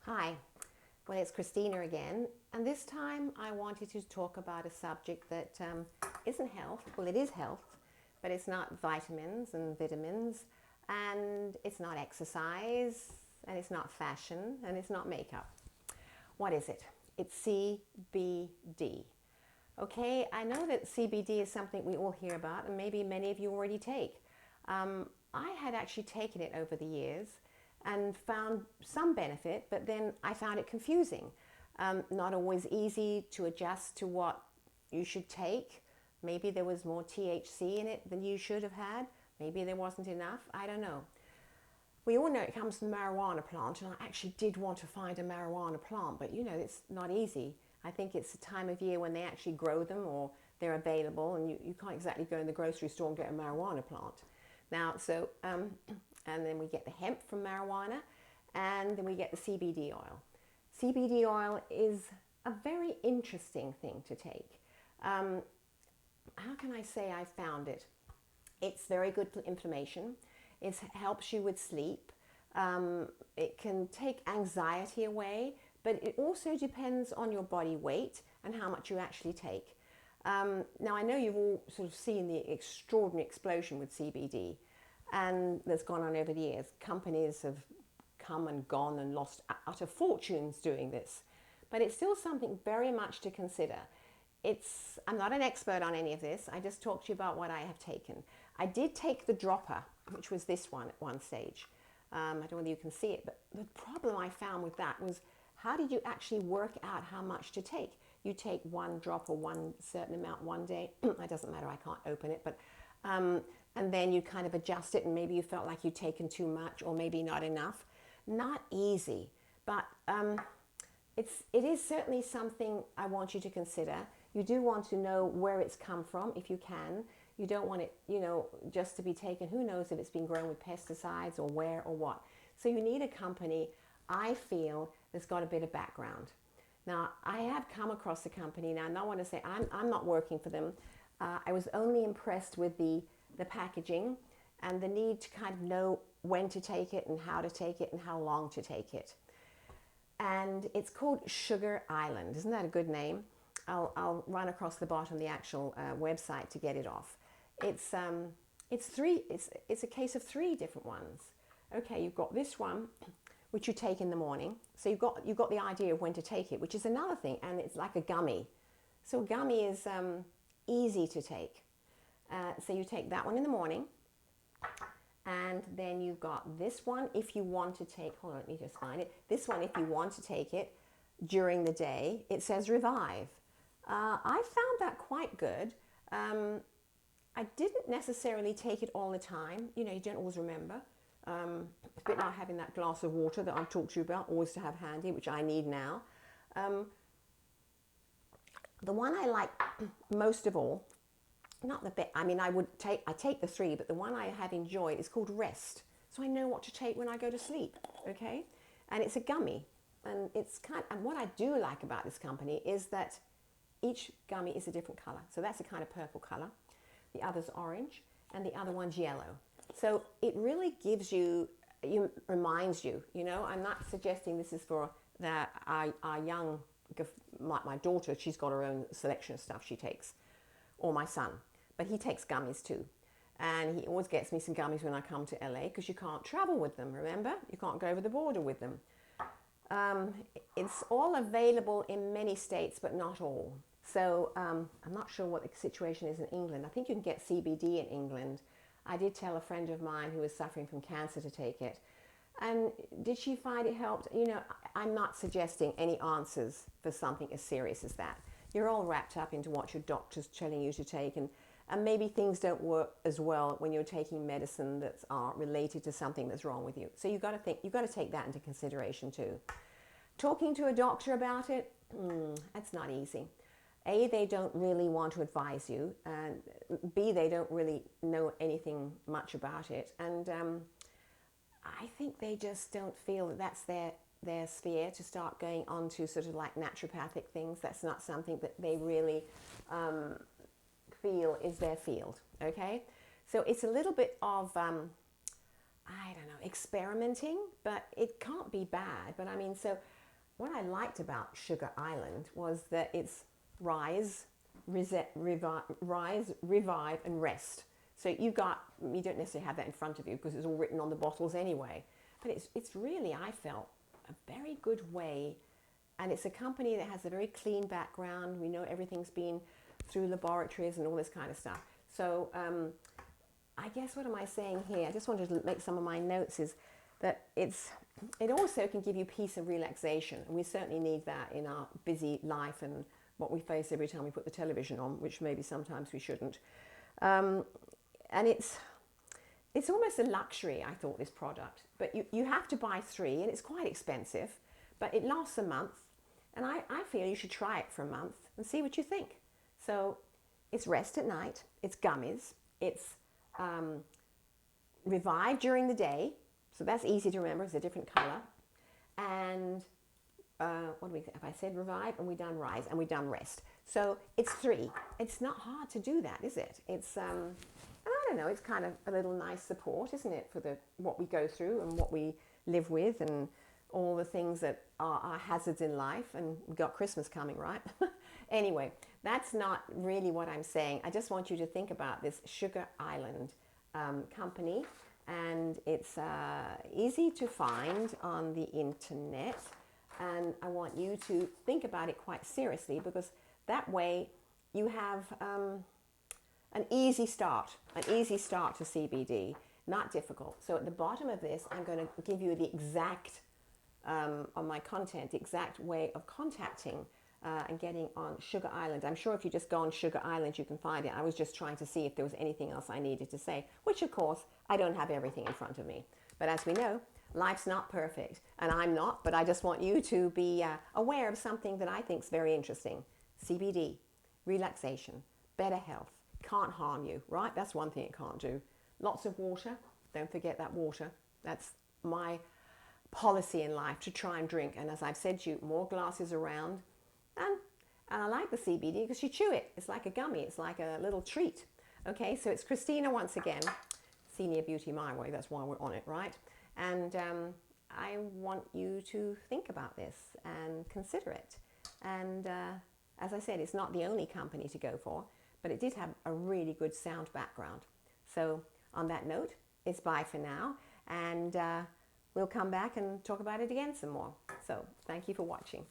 Hi, well, it's Christina again, and this time I wanted to talk about a subject that isn't health. Well, it is health, but it's not vitamins and vitamins, and it's not exercise, and it's not fashion, and it's not makeup. What is it? It's CBD. Okay, I know that CBD is something we all hear about, and maybe many of you already take. I had actually taken it over the years and found some benefit, but then I found it confusing. Not always easy to adjust to what you should take. Maybe there was more THC in it than you should have had. Maybe there wasn't enough. I don't know. We all know it comes from the marijuana plant, and I actually did want to find a marijuana plant, but it's not easy. I think it's the time of year when they actually grow them or they're available, and you can't exactly go in the grocery store and get a marijuana plant. Now, and then we get the hemp from marijuana, and then we get the CBD oil. CBD oil is a very interesting thing to take. How can I say I found it? It's very good for inflammation. It helps you with sleep. It can take anxiety away, but it also depends on your body weight and how much you actually take. Now, I know you've all sort of seen the extraordinary explosion with CBD, and that's gone on over the years. Companies have come and gone and lost utter fortunes doing this, but it's still something very much to consider. I'm not an expert on any of this. I just talked to you about what I have taken. I did take the dropper, which was this one at one stage. I don't know whether you can see it, but the problem I found with that was, how did you actually work out how much to take? You take one drop or one certain amount one day. It doesn't matter, I can't open it, but and then you kind of adjust it, and maybe you felt like you'd taken too much or maybe not enough. Not easy, but it is certainly something I want you to consider. You do want to know where it's come from if you can. You don't want it, just to be taken. Who knows if it's been grown with pesticides or where or what. So you need a company, I feel, that's got a bit of background. Now, I have come across a company. Now, I don't want to say I'm not working for them. I was only impressed with the packaging and the need to kind of know when to take it and how to take it and how long to take it. And it's called Sugar Island. Isn't that a good name? I'll run across the bottom the actual website to get it off. It's a case of three different ones. Okay, you've got this one, which you take in the morning. So you've got the idea of when to take it, which is another thing, and it's like a gummy. So a gummy is easy to take. So you take that one in the morning, and then you've got this one if you want to take, hold on, let me just find it. This one if you want to take it during the day. It says Revive. I found that quite good. I didn't necessarily take it all the time. You don't always remember. It's a bit like having that glass of water that I've talked to you about, always to have handy, which I need now. The one I like most of all, not the best, I take the three, but the one I have enjoyed is called Rest. So I know what to take when I go to sleep, okay? And it's a gummy. And and what I do like about this company is that each gummy is a different color. So that's a kind of purple color. The other's orange, and the other one's yellow. So it really gives reminds you, I'm not suggesting this is for our young, like my daughter, she's got her own selection of stuff she takes, or my son, but he takes gummies too. And he always gets me some gummies when I come to LA, because you can't travel with them, remember? You can't go over the border with them. It's all available in many states, but not all. So I'm not sure what the situation is in England. I think you can get CBD in England. I did tell a friend of mine who was suffering from cancer to take it. And did she find it helped? I'm not suggesting any answers for something as serious as that. You're all wrapped up into what your doctor's telling you to take, and maybe things don't work as well when you're taking medicine that's related to something that's wrong with you. So you've got to take that into consideration too. Talking to a doctor about it, that's not easy. A, they don't really want to advise you, and B, they don't really know anything much about it, and I think they just don't feel that that's their sphere to start going on to sort of like naturopathic things. That's not something that they really feel is their field, okay? So it's a little bit of, I don't know, experimenting, but it can't be bad. But so what I liked about Sugar Island was that it's rise, revive, and rest. So you don't necessarily have that in front of you because it's all written on the bottles anyway. But it's really, I felt, a very good way. And it's a company that has a very clean background. We know everything's been through laboratories and all this kind of stuff. So I guess what am I saying here? I just wanted to make some of my notes is that it also can give you peace and relaxation. And we certainly need that in our busy life and what we face every time we put the television on, which maybe sometimes we shouldn't. And it's almost a luxury, I thought, this product. But you have to buy 3, and it's quite expensive, but it lasts a month. And I feel you should try it for a month and see what you think. So it's rest at night, it's gummies, it's revive during the day. So that's easy to remember, it's a different color. And have I said revive? And we've done rise, and we've done rest. So it's 3. It's not hard to do that, is it? It's, I don't know, it's kind of a little nice support, isn't it, for what we go through and what we live with and all the things that are our hazards in life. And we've got Christmas coming, right? Anyway, that's not really what I'm saying. I just want you to think about this Sugar Island company. And it's easy to find on the internet. And I want you to think about it quite seriously, because that way you have an easy start to CBD, not difficult. So at the bottom of this, I'm going to give you the exact, on my content, the exact way of contacting and getting on Sugar Island. I'm sure if you just go on Sugar Island, you can find it. I was just trying to see if there was anything else I needed to say, which of course, I don't have everything in front of me. But as we know, life's not perfect, and I'm not, but I just want you to be aware of something that I think is very interesting. CBD, relaxation, better health, can't harm you, right? That's one thing it can't do. Lots of water, don't forget that water. That's my policy in life, to try and drink. And as I've said to you, more glasses around. And I like the CBD because you chew it. It's like a gummy. It's like a little treat. Okay, so it's Christina once again. Senior Beauty My Way. That's why we're on it, right? And I want you to think about this and consider it. And as I said, it's not the only company to go for, but it did have a really good sound background. So on that note, it's bye for now. And we'll come back and talk about it again some more. So thank you for watching.